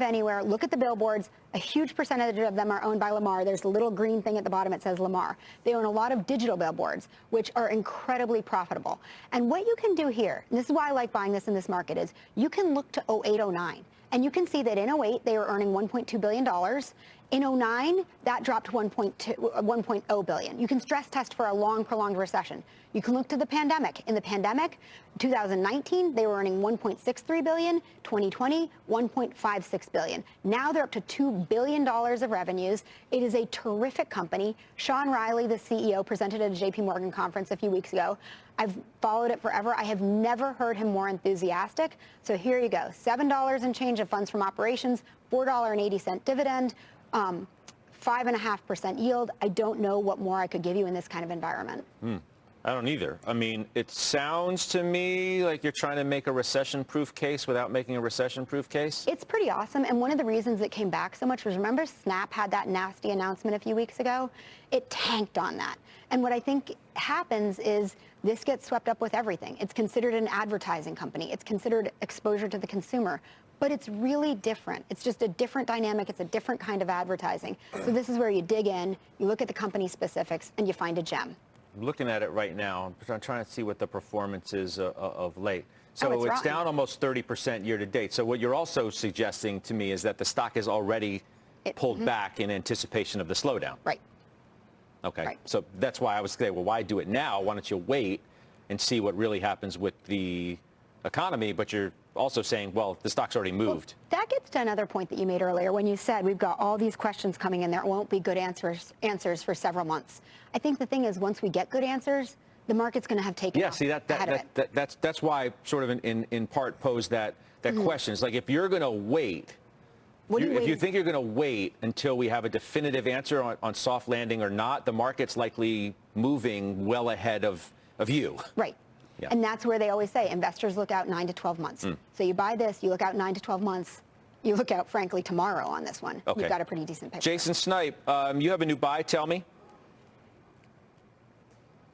anywhere, look at the billboards. A huge percentage of them are owned by Lamar. There's a little green thing at the bottom. It says Lamar. They own a lot of digital billboards, which are incredibly profitable. And what you can do here, and this is why I like buying this in this market, is you can look to 08, 09. And you can see that in 08, they were earning $1.2 billion. In 09, that dropped to 1.0 billion. You can stress test for a long, prolonged recession. You can look to the pandemic. In the pandemic, 2019, they were earning 1.63 billion. 2020, 1.56 billion. Now they're up to $2 billion of revenues. It is a terrific company. Sean Riley, the CEO, presented at a JP Morgan conference a few weeks ago. I've followed it forever. I have never heard him more enthusiastic. So here you go. $7 and change of funds from operations, $4.80 dividend, 5.5% yield. I don't know what more I could give you in this kind of environment. I don't either. I mean, it sounds to me like you're trying to make a recession-proof case without making a recession-proof case. It's pretty awesome. And one of the reasons it came back so much was, remember, Snap had that nasty announcement a few weeks ago? It tanked on that. And what I think happens is this gets swept up with everything. It's considered an advertising company. It's considered exposure to the consumer. But it's really different. It's just a different dynamic. It's a different kind of advertising. So this is where you dig in, you look at the company specifics, and you find a gem. I'm looking at it right now. I'm trying to see what the performance is of late. So it's down almost 30% year to date. So what you're also suggesting to me is that the stock is already pulled back in anticipation of the slowdown. Right. Okay. Right. So that's why I was saying, well, why do it now? Why don't you wait and see what really happens with the economy? But you're also saying, well, the stock's already moved. Well, that gets to another point that you made earlier when you said we've got all these questions coming in. There won't be good answers for several months. I think the thing is, once we get good answers, the market's going to have taken off. Yeah, see, that's why I sort of in part posed that question. It's like, if you're going to wait, if you think you're going to wait until we have a definitive answer on soft landing or not, the market's likely moving well ahead of you. Right. Yeah. And that's where they always say investors look out 9 to 12 months. So you buy this, you look out 9 to 12 months. You look out, frankly, tomorrow on this one. Okay. You've got a pretty decent picture. Jason Snipe, you have a new buy. Tell me.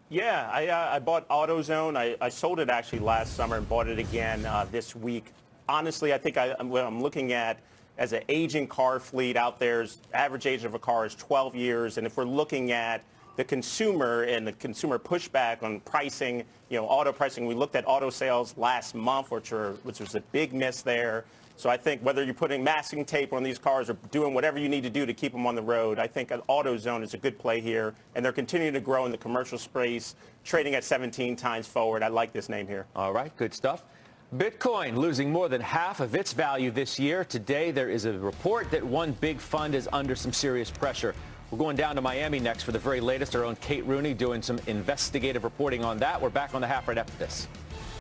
Yeah, I bought AutoZone. I sold it actually last summer and bought it again this week. Honestly, I think what I'm looking at as an aging car fleet out there, average age of a car is 12 years. And if we're looking at the consumer and the consumer pushback on pricing, auto pricing, we looked at auto sales last month, which was a big miss there. So I think whether you're putting masking tape on these cars or doing whatever you need to do to keep them on the road, I think AutoZone is a good play here. And they're continuing to grow in the commercial space, trading at 17 times forward. I like this name here. All right, good stuff. Bitcoin losing more than half of its value this year. Today, there is a report that one big fund is under some serious pressure. We're going down to Miami next for the very latest. Our own Kate Rooney doing some investigative reporting on that. We're back on the half right after this.